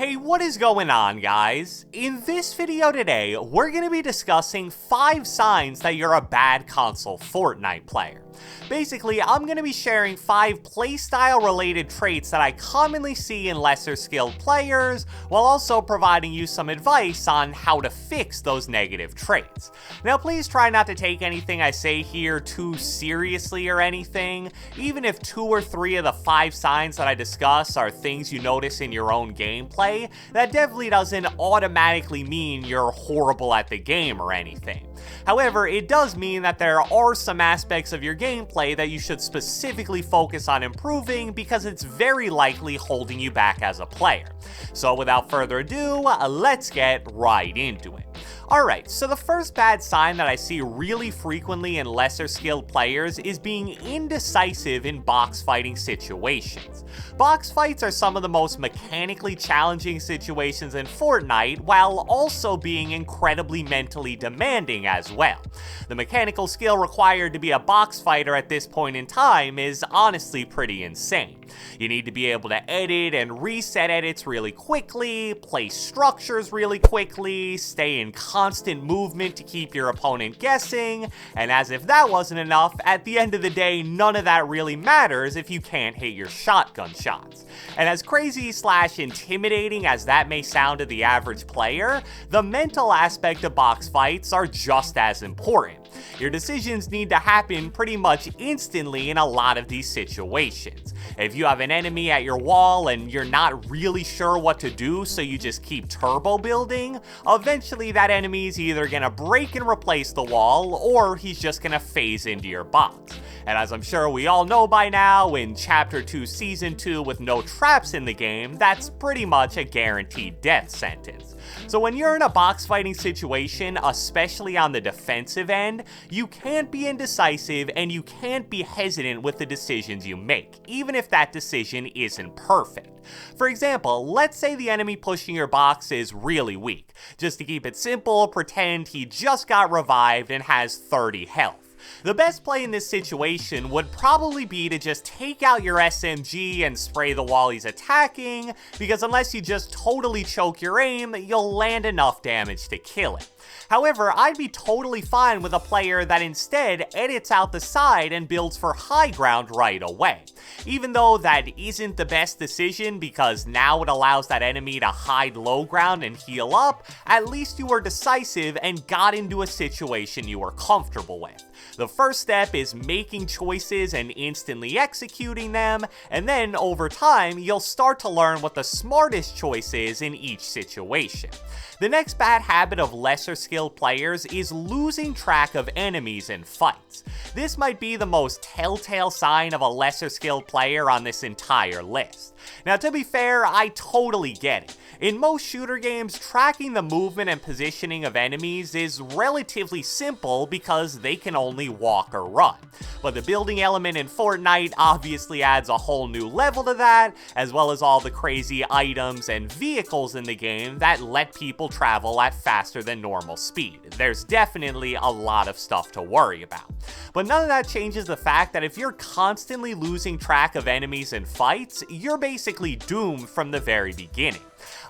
Hey, what is going on, guys? In this video today, we're going to be discussing 5 signs that you're a bad console Fortnite player. Basically, I'm going to be sharing 5 playstyle-related traits that I commonly see in lesser skilled players, while also providing you some advice on how to fix those negative traits. Now, please try not to take anything I say here too seriously or anything. Even if 2 or 3 of the 5 signs that I discuss are things you notice in your own gameplay, that definitely doesn't automatically mean you're horrible at the game or anything. However, it does mean that there are some aspects of your gameplay that you should specifically focus on improving because it's very likely holding you back as a player. So without further ado, let's get right into it. Alright, so the first bad sign that I see really frequently in lesser skilled players is being indecisive in box fighting situations. Box fights are some of the most mechanically challenging situations in Fortnite, while also being incredibly mentally demanding as well. The mechanical skill required to be a box fighter at this point in time is honestly pretty insane. You need to be able to edit and reset edits really quickly, place structures really quickly, stay in constant movement to keep your opponent guessing, and as if that wasn't enough, at the end of the day, none of that really matters if you can't hit your shotgun shots. And as crazy/intimidating as that may sound to the average player, the mental aspect of box fights are just as important. Your decisions need to happen pretty much instantly in a lot of these situations. If you have an enemy at your wall and you're not really sure what to do, so you just keep turbo building, eventually that enemy is either gonna break and replace the wall, or he's just gonna phase into your box. And as I'm sure we all know by now, in Chapter 2 Season 2 with no traps in the game, that's pretty much a guaranteed death sentence. So when you're in a box fighting situation, especially on the defensive end, you can't be indecisive and you can't be hesitant with the decisions you make, even if that decision isn't perfect. For example, let's say the enemy pushing your box is really weak. Just to keep it simple, pretend he just got revived and has 30 health. The best play in this situation would probably be to just take out your SMG and spray the wall he's attacking, because unless you just totally choke your aim, you'll land enough damage to kill it. However, I'd be totally fine with a player that instead edits out the side and builds for high ground right away. Even though that isn't the best decision because now it allows that enemy to hide low ground and heal up, at least you were decisive and got into a situation you were comfortable with. The first step is making choices and instantly executing them, and then over time, you'll start to learn what the smartest choice is in each situation. The next bad habit of lesser skilled players is losing track of enemies in fights. This might be the most telltale sign of a lesser skilled player on this entire list. Now, to be fair, I totally get it. In most shooter games, tracking the movement and positioning of enemies is relatively simple because they can only walk or run. But the building element in Fortnite obviously adds a whole new level to that, as well as all the crazy items and vehicles in the game that let people travel at faster than normal speed. There's definitely a lot of stuff to worry about. But none of that changes the fact that if you're constantly losing track of enemies in fights, you're basically doomed from the very beginning.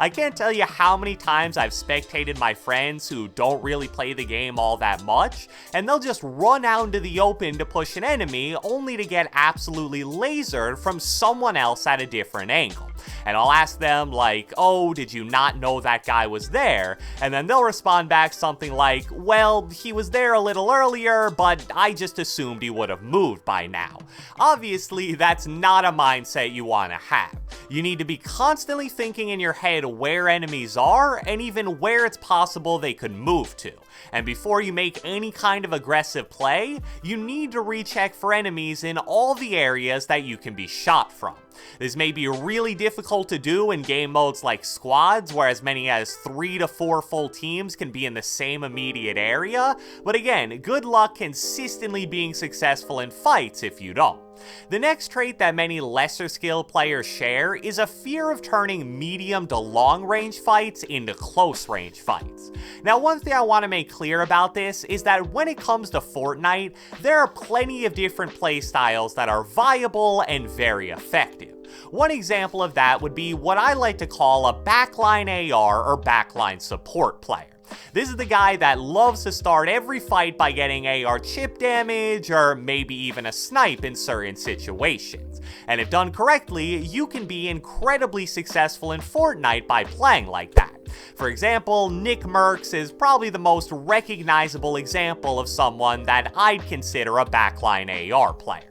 I can't tell you how many times I've spectated my friends who don't really play the game all that much, and they'll just run out into the open to push an enemy only to get absolutely lasered from someone else at a different angle. And I'll ask them like, oh, did you not know that guy was there? And then they'll respond back something like, well, he was there a little earlier, but I just assumed he would have moved by now. Obviously, that's not a mindset you want to have. You need to be constantly thinking in your head where enemies are and even where it's possible they could move to. And before you make any kind of aggressive play, you need to recheck for enemies in all the areas that you can be shot from. This may be really difficult to do in game modes like squads, where as many as 3 to 4 full teams can be in the same immediate area, but again, good luck consistently being successful in fights if you don't. The next trait that many lesser skilled players share is a fear of turning medium to long range fights into close range fights. Now, one thing I want to make clear about this is that when it comes to Fortnite, there are plenty of different playstyles that are viable and very effective. One example of that would be what I like to call a backline AR or backline support player. This is the guy that loves to start every fight by getting AR chip damage or maybe even a snipe in certain situations. And if done correctly, you can be incredibly successful in Fortnite by playing like that. For example, Nick Mercs is probably the most recognizable example of someone that I'd consider a backline AR player.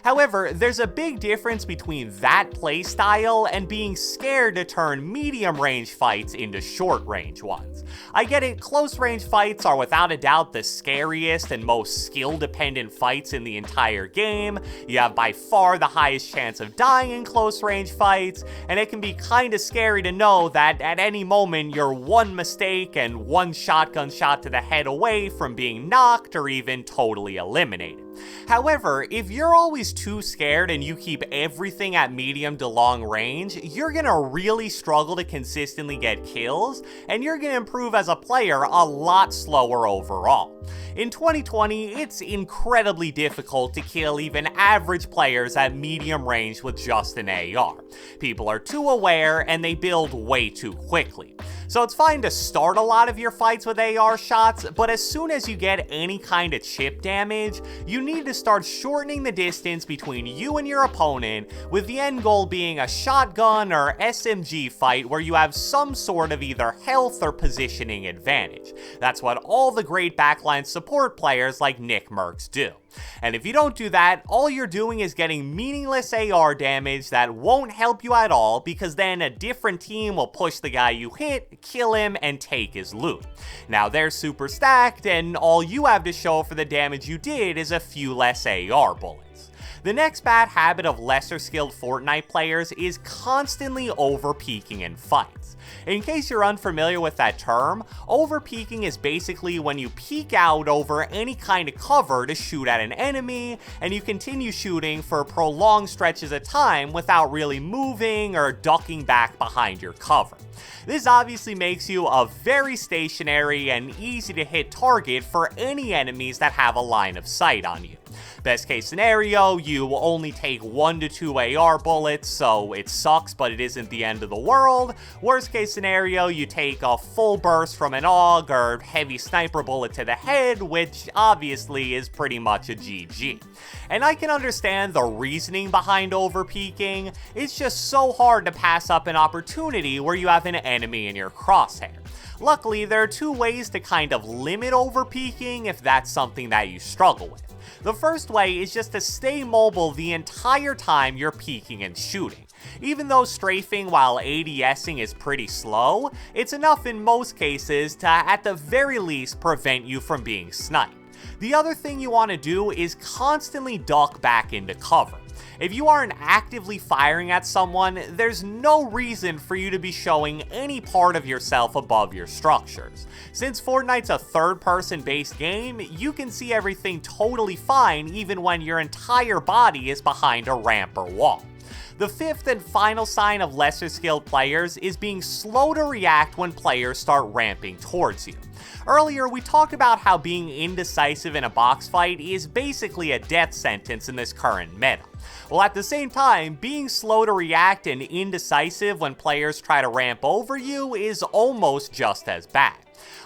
However, there's a big difference between that playstyle and being scared to turn medium-range fights into short-range ones. I get it, close-range fights are without a doubt the scariest and most skill-dependent fights in the entire game. You have by far the highest chance of dying in close-range fights, and it can be kinda scary to know that at any moment you're one mistake and one shotgun shot to the head away from being knocked or even totally eliminated. However, if you're always too scared and you keep everything at medium to long range, you're gonna really struggle to consistently get kills, and you're gonna improve as a player a lot slower overall. In 2020, it's incredibly difficult to kill even average players at medium range with just an AR. People are too aware and they build way too quickly. So it's fine to start a lot of your fights with AR shots, but as soon as you get any kind of chip damage, you need to start shortening the distance between you and your opponent, with the end goal being a shotgun or SMG fight where you have some sort of either health or positioning advantage. That's what all the great backline support players like Nick Mercs do. And if you don't do that, all you're doing is getting meaningless AR damage that won't help you at all, because then a different team will push the guy you hit, kill him, and take his loot. Now they're super stacked, and all you have to show for the damage you did is a few less AR bullets. The next bad habit of lesser skilled Fortnite players is constantly over-peeking in fights. In case you're unfamiliar with that term, over-peeking is basically when you peek out over any kind of cover to shoot at an enemy, and you continue shooting for prolonged stretches of time without really moving or ducking back behind your cover. This obviously makes you a very stationary and easy to hit target for any enemies that have a line of sight on you. Best case scenario, you only take 1 to 2 AR bullets, so it sucks, but it isn't the end of the world. Worst case scenario, you take a full burst from an AUG or heavy sniper bullet to the head, which obviously is pretty much a GG. And I can understand the reasoning behind over-peeking. It's just so hard to pass up an opportunity where you have an enemy in your crosshair. Luckily, there are two ways to kind of limit over-peeking if that's something that you struggle with. The first way is just to stay mobile the entire time you're peeking and shooting. Even though strafing while ADSing is pretty slow, it's enough in most cases to at the very least prevent you from being sniped. The other thing you want to do is constantly duck back into cover. If you aren't actively firing at someone, there's no reason for you to be showing any part of yourself above your structures. Since Fortnite's a third-person based game, you can see everything totally fine even when your entire body is behind a ramp or wall. The fifth and final sign of lesser skilled players is being slow to react when players start ramping towards you. Earlier, we talked about how being indecisive in a box fight is basically a death sentence in this current meta. Well, at the same time, being slow to react and indecisive when players try to ramp over you is almost just as bad.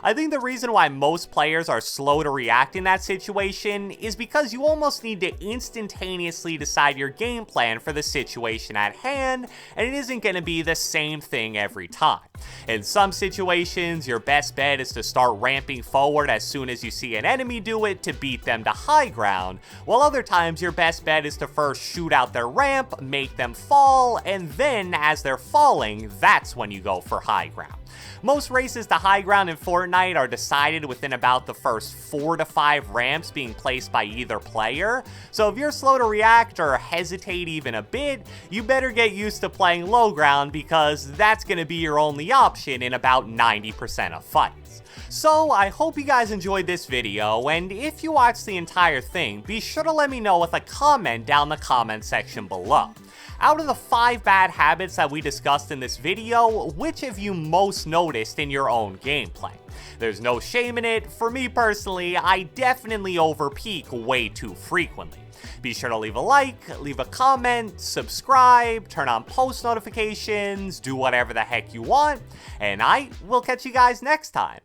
I think the reason why most players are slow to react in that situation is because you almost need to instantaneously decide your game plan for the situation at hand, and it isn't going to be the same thing every time. In some situations, your best bet is to start ramping forward as soon as you see an enemy do it to beat them to high ground, while other times your best bet is to first shoot out their ramp, make them fall, and then as they're falling, that's when you go for high ground. Most races to high ground in Fortnite are decided within about the first 4 to 5 ramps being placed by either player, so if you're slow to react or hesitate even a bit, you better get used to playing low ground because that's going to be your only option in about 90% of fights. So I hope you guys enjoyed this video, and if you watched the entire thing, be sure to let me know with a comment down the comment section below. Out of the 5 bad habits that we discussed in this video, which have you most noticed in your own gameplay? There's no shame in it. For me personally, I definitely overpeak way too frequently. Be sure to leave a like, leave a comment, subscribe, turn on post notifications, do whatever the heck you want, and I will catch you guys next time.